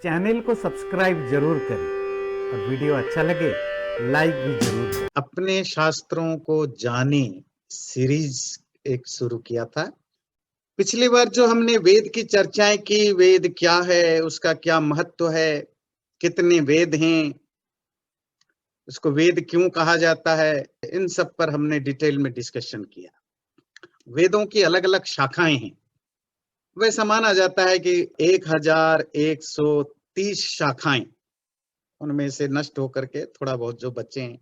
Channel को subscribe जरूर करें और वीडियो अच्छा लगे लाइक भी जरूर करें। अपने शास्त्रों को जाने सीरीज एक शुरू किया था। पिछली बार जो हमने वेद की चर्चाएं की, वेद क्या है, उसका क्या महत्व है, कितने वेद हैं, उसको वेद क्यों कहा जाता है, इन सब पर हमने डिटेल में डिस्कशन किया। वेदों की अलग अलग शाखाएं हैं। वैसा माना जाता है कि 1130 शाखाएं, उनमें से नष्ट होकर के थोड़ा बहुत जो बचे हैं।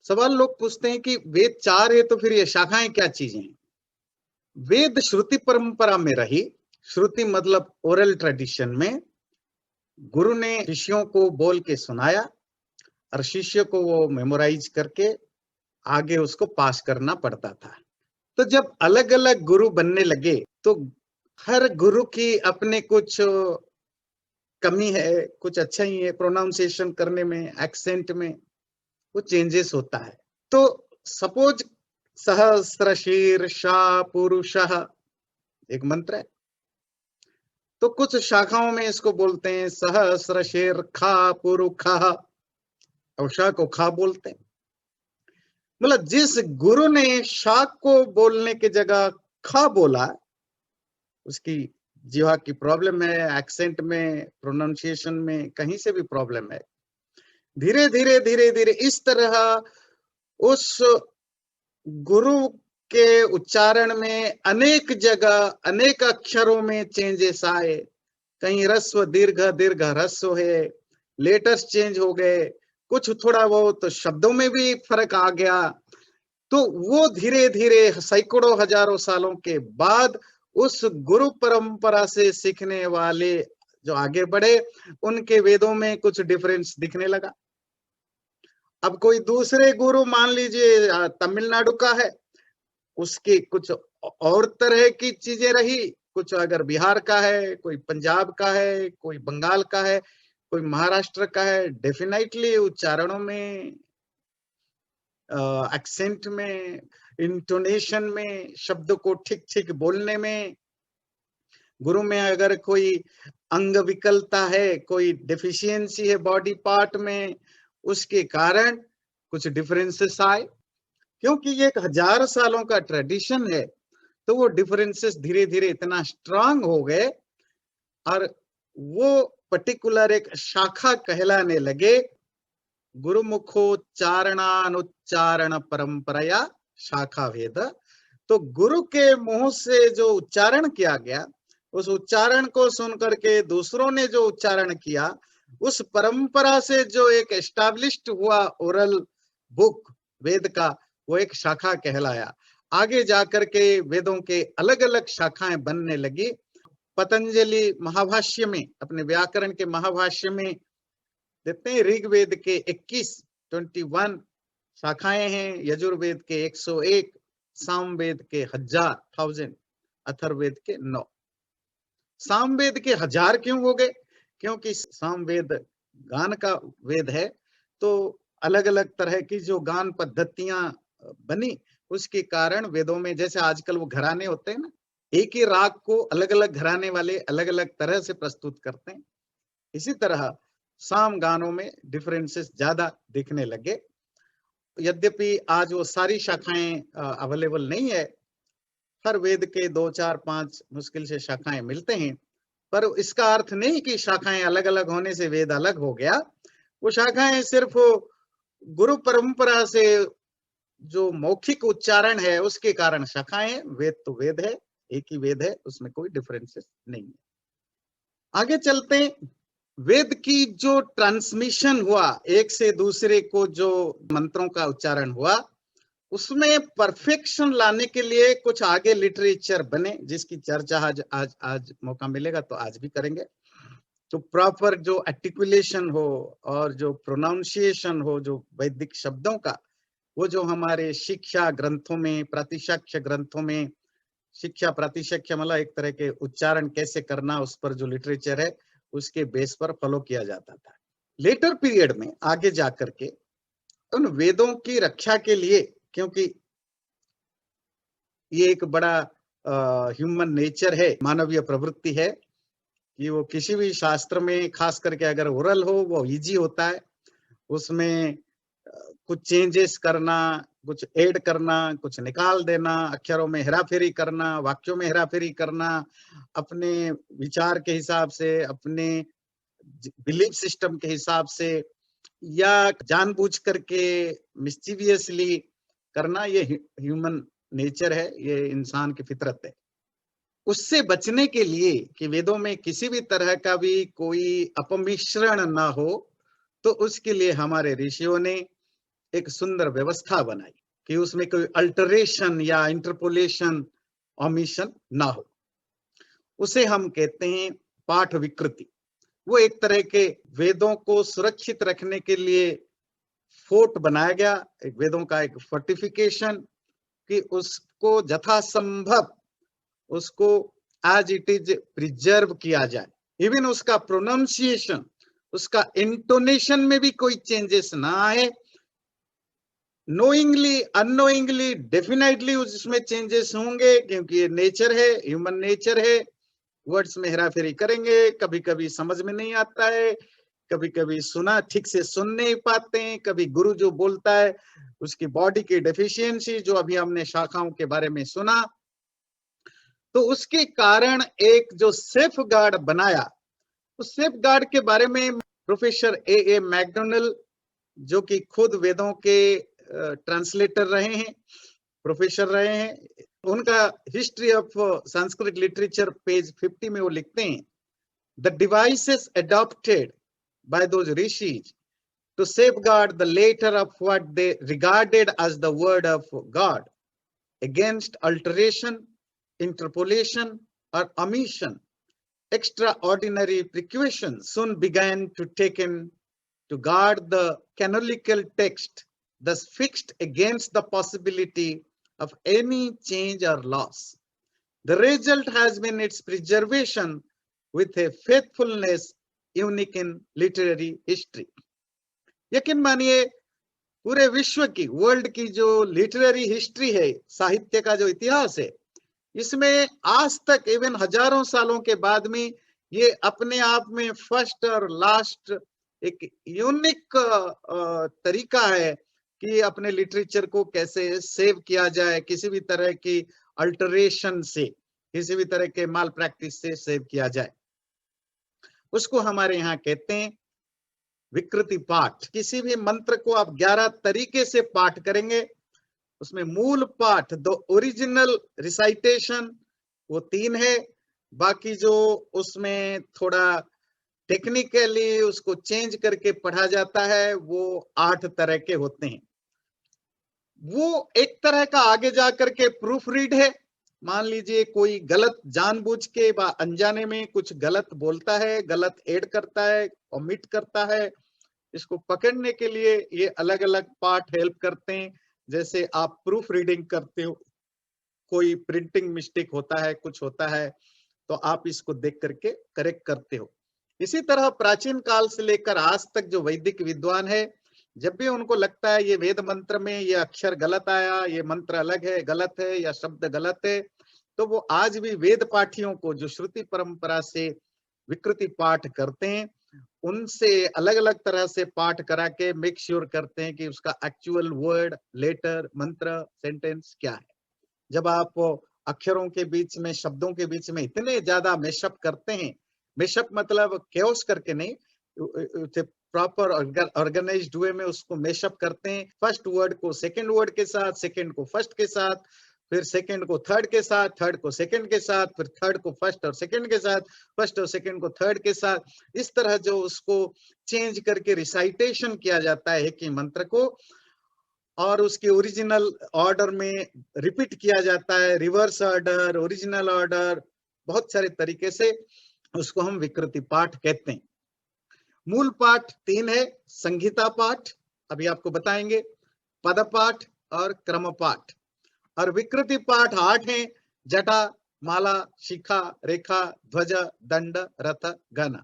सवाल लोग पूछते हैं कि वेद 4 है तो फिर ये शाखाएं क्या चीजें हैं? वेद श्रुति परंपरा में रही। श्रुति मतलब ओरल ट्रेडिशन में गुरु ने शिष्यों को बोल के सुनाया और शिष्य को वो मेमोराइज करके आगे उसको पास करना पड़ता था। तो जब अलग अलग गुरु बनने लगे तो हर गुरु की अपने कुछ कमी है, कुछ अच्छा ही है, प्रोनाउंसिएशन करने में, एक्सेंट में वो चेंजेस होता है। तो सपोज सहस्र शीर्षा पुरुषः एक मंत्र है, तो कुछ शाखाओं में इसको बोलते हैं सहस्र शीर्षा पुरुषः और शा को खा बोलते हैं। मतलब जिस गुरु ने शाक को बोलने की जगह खा बोला, उसकी जीवा की प्रॉब्लम है, एक्सेंट में, प्रोनाउंसिएशन में कहीं से भी प्रॉब्लम है। धीरे धीरे इस तरह उस गुरु के उच्चारण में अनेक जगह अनेक अक्षरों में चेंजेस आए। कहीं ह्रस्व दीर्घ दीर्घ ह्रस्व है, लेटर्स चेंज हो गए, कुछ थोड़ा बहुत तो शब्दों में भी फर्क आ गया। तो वो धीरे धीरे सैकड़ों हजारों सालों के बाद उस गुरु परंपरा से सीखने वाले जो आगे बढ़े, उनके वेदों में कुछ डिफरेंस दिखने लगा। अब कोई दूसरे गुरु मान लीजिए तमिलनाडु का है, उसकी कुछ और तरह की चीजें रही। कुछ अगर बिहार का है, कोई पंजाब का है, कोई बंगाल का है, कोई महाराष्ट्र का है, डेफिनेटली उच्चारणों में, एक्सेंट में, इंटोनेशन में, शब्द को ठीक ठीक बोलने में, गुरु में अगर कोई अंग विकलता है, कोई डेफिशिएंसी है बॉडी पार्ट में, उसके कारण कुछ डिफरेंसेस आए। क्योंकि ये 1000 सालों का ट्रेडिशन है, तो वो डिफरेंसेस धीरे धीरे इतना स्ट्रांग हो गए और वो पर्टिकुलर एक शाखा कहलाने लगे। गुरुमुखोच्चारणानुच्चारण परंपराया शाखा वेद। तो गुरु के मुंह से जो उच्चारण किया गया, उस उच्चारण को सुनकर के दूसरों ने जो उच्चारण किया, उस परंपरा से जो एक एस्टैब्लिश्ड हुआ ओरल बुक वेद का, वो एक शाखा कहलाया। आगे जाकर के वेदों के अलग अलग शाखाएं बनने लगी। पतंजलि महाभाष्य में, अपने व्याकरण के महाभाष्य में देखते हैं, ऋग्वेद के 21 शाखाएं हैं, यजुर्वेद के 101, सामवेद के 1000 अथर्ववेद के 9। सामवेद के 1000 क्यों हो गए? क्योंकि सामवेद गान का वेद है, तो अलग अलग तरह की जो गान पद्धतियां बनी, उसके कारण वेदों में, जैसे आजकल वो घराने होते हैं ना, एक ही राग को अलग अलग घराने वाले अलग अलग तरह से प्रस्तुत करते हैं, इसी तरह साम गानों में डिफरेंसेस ज्यादा दिखने लगे। यद्यपि आज वो सारी शाखाएं अवेलेबल नहीं है, हर वेद के 2 4 5 मुश्किल से शाखाएं मिलते हैं, पर इसका अर्थ नहीं कि शाखाएं अलग अलग होने से वेद अलग हो गया। वो शाखाएं सिर्फ गुरु परंपरा से जो मौखिक उच्चारण है उसके कारण शाखाएं हैं। वेद तो वेद है, एक ही वेद है, उसमें कोई डिफरेंसेस नहीं है। आगे चलते हैं। वेद की जो ट्रांसमिशन हुआ, एक से दूसरे को जो मंत्रों का उच्चारण हुआ, उसमें परफेक्शन लाने के लिए कुछ आगे लिटरेचर बने, जिसकी चर्चा आज मौका मिलेगा तो आज भी करेंगे। तो प्रॉपर जो आर्टिकुलेशन हो और जो प्रोनाउंसिएशन हो जो वैदिक शब्दों का, वो जो हमारे शिक्षा ग्रंथों में, प्रातिशाख्य ग्रंथों में, शिक्षा प्रातिशाख्य मतलब एक तरह के उच्चारण कैसे करना, उस पर जो लिटरेचर है उसके बेस पर फॉलो किया जाता था। लेटर पीरियड में आगे जाकर के उन वेदों की रक्षा के लिए, क्योंकि ये एक बड़ा ह्यूमन नेचर है, मानवीय प्रवृत्ति है, कि वो किसी भी शास्त्र में खास करके अगर ओरल हो वो इजी होता है। उसमें कुछ चेंजेस करना, कुछ ऐड करना, कुछ निकाल देना, अक्षरों में हेराफेरी करना, वाक्यों में हेराफेरी करना, अपने विचार के हिसाब से, अपने बिलीफ सिस्टम के हिसाब से, या जानबूझ करके मिस्चीवियसली करना, ये ह्यूमन नेचर है, ये इंसान की फितरत है। उससे बचने के लिए कि वेदों में किसी भी तरह का भी कोई अपमिश्रण ना हो, तो उसके लिए हमारे ऋषियों ने एक सुंदर व्यवस्था बनाई कि उसमें कोई अल्टरेशन या इंटरपोलेशन, ओमिशन ना हो। उसे हम कहते हैं पाठ विकृति। वो एक तरह के वेदों को सुरक्षित रखने के लिए फोर्ट बनाया गया, एक वेदों का एक फोर्टिफिकेशन, कि उसको यथासंभव उसको एज इट इज प्रिजर्व किया जाए। इवन उसका प्रोनाउंसिएशन, उसका इंटोनेशन में भी कोई चेंजेस ना आए। नोइंगली अननोइंगली डेफिनेटली उसमें चेंजेस होंगे, क्योंकि ये नेचर है, ह्यूमन नेचर है। वर्ड्स में हेराफेरी करेंगे, कभी कभी समझ में नहीं आता है, कभी कभी सुना ठीक से सुन नहीं पाते हैं, कभी गुरु जो बोलता है उसकी बॉडी की डेफिशिएंसी, जो अभी हमने शाखाओं के बारे में सुना, तो उसके कारण एक जो सेफ गार्ड बनाया, उस सेफ गार्ड के बारे में प्रोफेसर ए मैकडोनल, जो कि खुद वेदों के ट्रांसलेटर रहे हैं, प्रोफेसर रहे हैं, उनका history of Sanskrit literature page 50 में वो लिखते हैं, the devices adopted by those rishis to safeguard the letter of what they regarded as the word of God against alteration, interpolation, or omission. Extraordinary precautions soon began to taken to guard the canonical text, thus fixed against the possibility of any change or loss. The result has been its preservation with a faithfulness unique in literary history. यकीन मानिए, पूरे विश्व की, world की जो literary history है, साहित्य का जो इतिहास है, इसमें आज तक इवन हजारों सालों के बाद में ये अपने आप में फर्स्ट और लास्ट एक यूनिक तरीका है कि अपने लिटरेचर को कैसे सेव किया जाए, किसी भी तरह की अल्टरेशन से, किसी भी तरह के माल प्रैक्टिस से सेव किया जाए। उसको हमारे यहाँ कहते हैं विकृति पाठ। किसी भी मंत्र को आप 11 तरीके से पाठ करेंगे, उसमें मूल पाठ, द ओरिजिनल रिसाइटेशन, वो 3 है। बाकी जो उसमें थोड़ा टेक्निकली उसको चेंज करके पढ़ा जाता है, वो 8 तरह के होते हैं। वो एक तरह का आगे जाकर के प्रूफ रीड है। मान लीजिए कोई गलत जानबूझ के अनजाने में कुछ गलत बोलता है, गलत ऐड करता है, ओमिट करता है, इसको पकड़ने के लिए ये अलग अलग पार्ट हेल्प करते हैं। जैसे आप प्रूफ रीडिंग करते हो, कोई प्रिंटिंग मिस्टेक होता है, कुछ होता है, तो आप इसको देख करके करेक्ट करते हो। इसी तरह प्राचीन काल से लेकर आज तक जो वैदिक विद्वान है, जब भी उनको लगता है ये वेद मंत्र में ये अक्षर गलत आया, ये मंत्र अलग है, गलत है, या शब्द गलत है, तो वो आज भी वेद पाठियों को जो श्रुति परंपरा से विकृति पाठ करते हैं, उनसे अलग अलग तरह से पाठ करा के मेक श्योर करते हैं कि उसका एक्चुअल वर्ड, लेटर, मंत्र, सेंटेंस क्या है। जब आप अक्षरों के बीच में, शब्दों के बीच में इतने ज्यादा मेशअप करते हैं, मेशअप मतलब केओस करके नहीं, प्रॉपर ऑर्गेनाइज्ड वे में उसको मेशअप करते हैं। फर्स्ट वर्ड को सेकंड वर्ड के साथ, सेकंड को फर्स्ट के साथ, फिर सेकंड को थर्ड के साथ, थर्ड को सेकंड के साथ, फिर थर्ड को फर्स्ट और सेकंड के साथ, फर्स्ट और सेकंड को थर्ड के साथ, इस तरह जो उसको चेंज करके रिसाइटेशन किया जाता है कि मंत्र को, और उसके ओरिजिनल ऑर्डर में रिपीट किया जाता है, रिवर्स ऑर्डर, ओरिजिनल ऑर्डर, बहुत सारे तरीके से उसको हम विकृति पाठ कहते हैं। मूल पाठ 3 है, संहिता पाठ अभी आपको बताएंगे, पद पाठ और क्रम पाठ, और विकृति पाठ 8 हैं, जटा, माला, शिखा, रेखा, ध्वज, दंड, रथ, गण।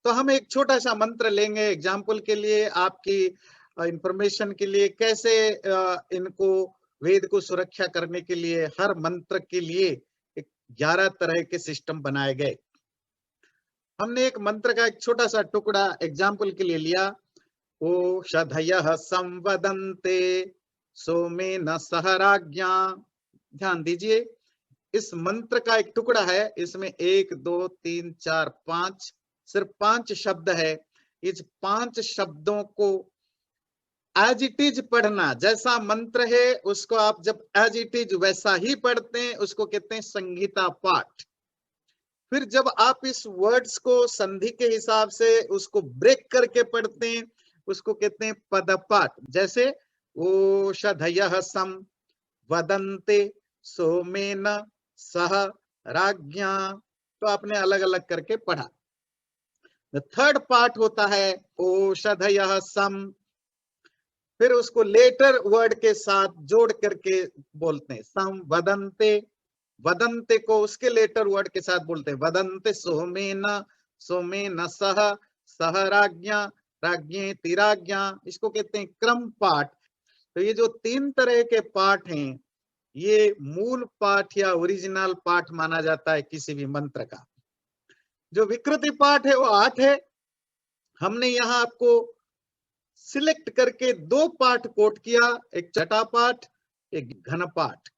तो हम एक छोटा सा मंत्र लेंगे एग्जाम्पल के लिए, आपकी इंफॉर्मेशन के लिए, कैसे इनको वेद को सुरक्षा करने के लिए हर मंत्र के लिए 11 तरह के सिस्टम बनाए गए। हमने एक मंत्र का एक छोटा सा टुकड़ा एग्जाम्पल के लिए लिया, ओषधयः संवदन्ते सोमेन सह राज्ञा। ध्यान दीजिए, इस मंत्र का एक टुकड़ा है, इसमें 1 2 3 4 5 सिर्फ 5 शब्द है। इस 5 शब्दों को एज इट इज पढ़ना, जैसा मंत्र है उसको आप जब एज इट इज वैसा ही पढ़ते हैं उसको कहते हैं संगीता पाठ। फिर जब आप इस वर्ड्स को संधि के हिसाब से उसको ब्रेक करके पढ़ते हैं उसको कहते हैं पद पाठ। जैसे ओषधयः सम वदन्ते सोमेन सह राज्ञा, तो आपने अलग अलग करके पढ़ा। थर्ड पार्ट होता है ओषधयः सम, फिर उसको लेटर वर्ड के साथ जोड़ करके बोलते हैं सम वदन्ते। वदन्ते को उसके लेटर वर्ड के साथ बोलते हैं वदन्ते सोमेन, सोमेन सह, सह राज्ञा, राज्ञे तिराज्ञा। इसको कहते हैं क्रम पाठ। तो ये जो 3 तरह के पाठ हैं ये मूल पाठ या ओरिजिनल पाठ माना जाता है किसी भी मंत्र का। जो विकृति पाठ है वो 8 है। हमने यहाँ आपको सिलेक्ट करके 2 पाठ कोट किया, एक जटा पाठ, एक घन पाठ।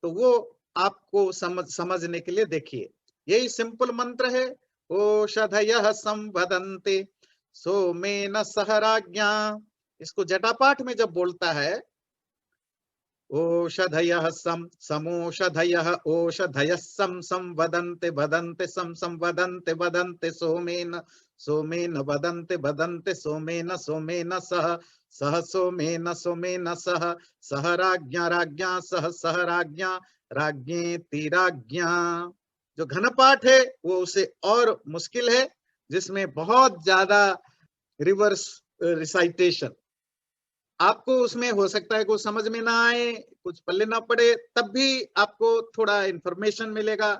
तो वो आपको समझने के लिए देखिए, यही सिंपल मंत्र है, ओषधयः संवदन्ते सोमेन सह राज्ञा। इसको जटा पाठ में जब बोलता है ओषधयः सम समोषधयः ओषधयः सम संवदन्ते वदन्ते सम संवदन्ते वदन्ते सोमेन, सोमेन वदन्ते वदन्ते सोमेन, सोमेन सह, सह सोमेन, सोमेन सह, सह राज्ञा, राज्ञा सह, सह राज्ञा, राज्ञे तिराज्ञा। जो घन पाठ है वो उसे और मुश्किल है, जिसमें बहुत ज्यादा रिवर्स रिसाइटेशन। आपको उसमें हो सकता है कुछ समझ में ना आए, कुछ पल्ले ना पड़े, तब भी आपको थोड़ा इंफॉर्मेशन मिलेगा,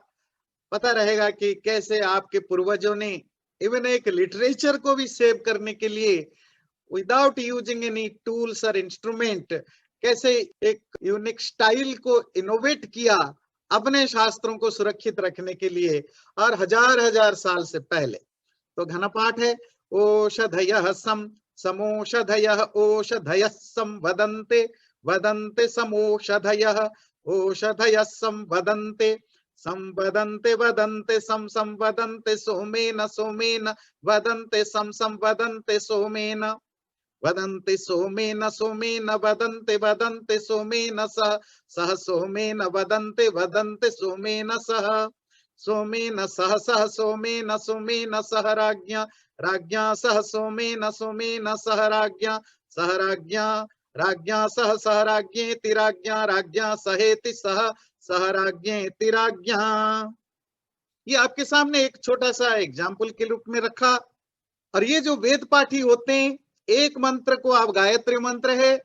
पता रहेगा कि कैसे आपके पूर्वजों ने इवन एक लिटरेचर को भी सेव करने के लिए विदाउट यूजिंग एनी टूल्स और इंस्ट्रूमेंट कैसे एक यूनिक स्टाइल को इनोवेट किया अपने शास्त्रों को सुरक्षित रखने के लिए, और हजार हजार साल से पहले। तो घन पाठ है ओषधयः सम समोषधयः ओषधयः सम वदन्ते, वदन्ते समोषधयः ओषधयः सम वदन्ते, संवदन्ते वदन्ते सम संवदन्ते सोमेन, सोमेन वदन्ते सम संवदन्ते सोमेन, वदन्ते सोमेन, सोमेन वदन्ते वदन्ते सोमेन सह, सह सोमेन वदन्ते वदन्ते सोमेन सह, सोमेन सह, सह सोमेन, सोमेन सह राज्ञा, राज्ञा सह सोमेन, सोमेन सह राज्ञा, सह राज्ञा, राज्ञा सह, सह राज्ञे तिराज्ञा, राज्ञा सहेति सह, सह राज्ञे तिराज्ञा। ये आपके सामने एक छोटा सा एग्जाम्पल के रूप में रखा। और ये जो वेद पाठी होते हैं, एक मंत्र को आप गायत्री मंत्र है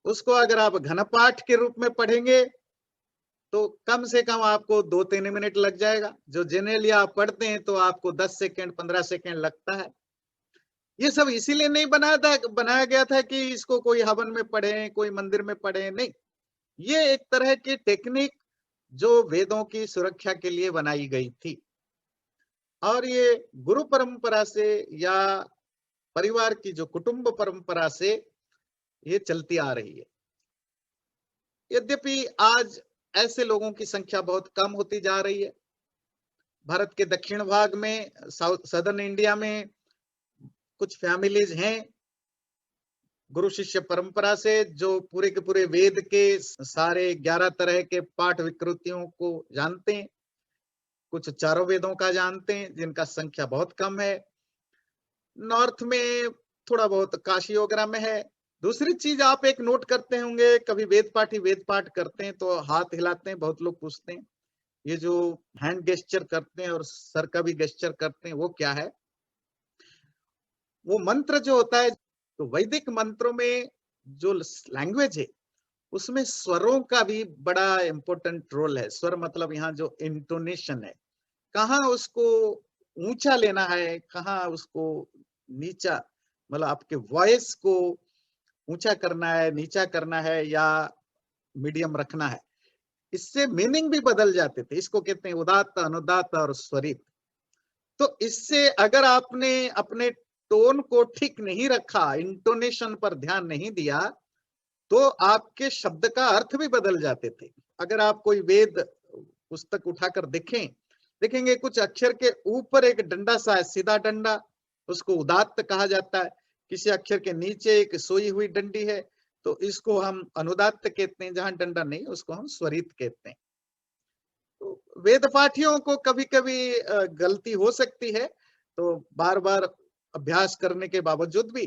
उसको अगर आप घन पाठ के रूप में पढ़ेंगे तो कम से कम आपको 2-3 मिनट लग जाएगा। जो जनरली आप पढ़ते हैं तो आपको 10 सेकंड 15 सेकंड लगता है। ये सब इसीलिए नहीं बनाया गया था कि इसको कोई हवन में पढ़े, कोई मंदिर में पढ़े, नहीं। ये एक तरह की टेक्निक जो वेदों की सुरक्षा के लिए बनाई गई थी, और ये गुरु परंपरा से या परिवार की जो कुटुंब परंपरा से ये चलती आ रही है। यद्यपि आज ऐसे लोगों की संख्या बहुत कम होती जा रही है। भारत के दक्षिण भाग में, सदर्न इंडिया में कुछ फैमिलीज हैं गुरु शिष्य परंपरा से जो पूरे के पूरे वेद के सारे 11 तरह के पाठ विकृतियों को जानते हैं, कुछ चारों वेदों का जानते हैं, जिनका संख्या बहुत कम है। नॉर्थ में थोड़ा बहुत काशी वगैरह में है। दूसरी चीज आप एक नोट करते होंगे, कभी वेद पाठ करते हैं तो हाथ हिलाते हैं, बहुत लोग पूछते हैं ये जो हैंड गेस्चर करते हैं और सर का भी गेस्चर करते हैं वो क्या है। वो मंत्र जो होता है, तो वैदिक मंत्रों में जो लैंग्वेज है उसमें स्वरों का भी बड़ा इंपॉर्टेंट रोल है। स्वर मतलब यहाँ जो इंटोनेशन है, कहाँ उसको ऊंचा लेना है, कहाँ उसको नीचा, मतलब आपके वॉइस को ऊंचा करना है, नीचा करना है या मीडियम रखना है। इससे मीनिंग भी बदल जाते थे। इसको कहते हैं उदात्त, अनुदात्त और स्वरित। तो इससे अगर आपने अपने टोन को ठीक नहीं रखा, इंटोनेशन पर ध्यान नहीं दिया, तो आपके शब्द का अर्थ भी बदल जाते थे। अगर आप कोई वेद पुस्तक उठाकर देखेंगे कुछ अक्षर के ऊपर एक डंडा सा है, सीधा डंडा, उसको उदात्त कहा जाता है। किसी अक्षर के नीचे एक सोई हुई डंडी है, तो इसको हम अनुदात्त कहते हैं। जहां डंडा नहीं उसको हम स्वरित कहते हैं। तो वेद पाठियों को कभी कभी गलती हो सकती है, तो बार बार अभ्यास करने के बावजूद भी,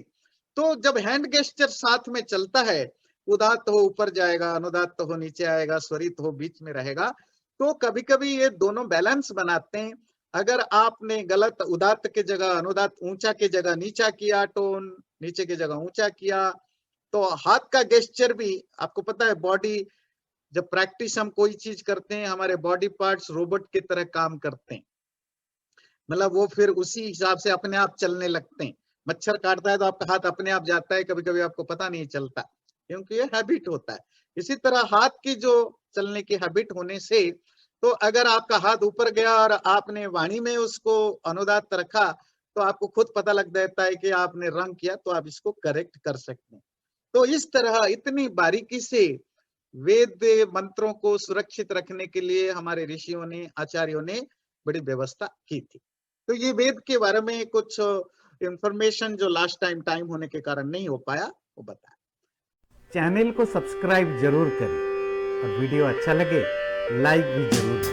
तो जब हैंड गेस्चर साथ में चलता है, उदात्त हो ऊपर जाएगा, अनुदात्त हो नीचे आएगा, स्वरित हो बीच में रहेगा, तो कभी कभी ये दोनों बैलेंस बनाते हैं। अगर आपने गलत उदात्त के जगह अनुदात्त, ऊंचा के जगह नीचा किया, टोन नीचे के जगह ऊंचा किया, तो हाथ का गेस्चर भी, आपको पता है बॉडी, जब प्रैक्टिस हम कोई चीज करते हैं, हमारे बॉडी पार्ट्स रोबोट की तरह काम करते हैं। मतलब वो फिर उसी हिसाब से अपने आप चलने लगते हैं। मच्छर काटता है तो आपका हाथ अपने आप जाता है, कभी कभी आपको पता नहीं चलता, क्योंकि ये हैबिट होता है। इसी तरह हाथ की जो चलने की हैबिट होने से, तो अगर आपका हाथ ऊपर गया और आपने वाणी में उसको अनुदात रखा, तो आपको खुद पता लग जाता है कि आपने रंग किया, तो आप इसको करेक्ट कर सकते हैं। तो इस तरह इतनी बारीकी से वेद मंत्रों को सुरक्षित रखने के लिए हमारे ऋषियों ने, आचार्यों ने बड़ी व्यवस्था की थी। तो ये वेद के बारे में कुछ इंफॉर्मेशन जो लास्ट टाइम होने के कारण नहीं हो पाया, वो बताया। चैनल को सब्सक्राइब जरूर करें और वीडियो अच्छा लगे लाइक भी जरूर करें।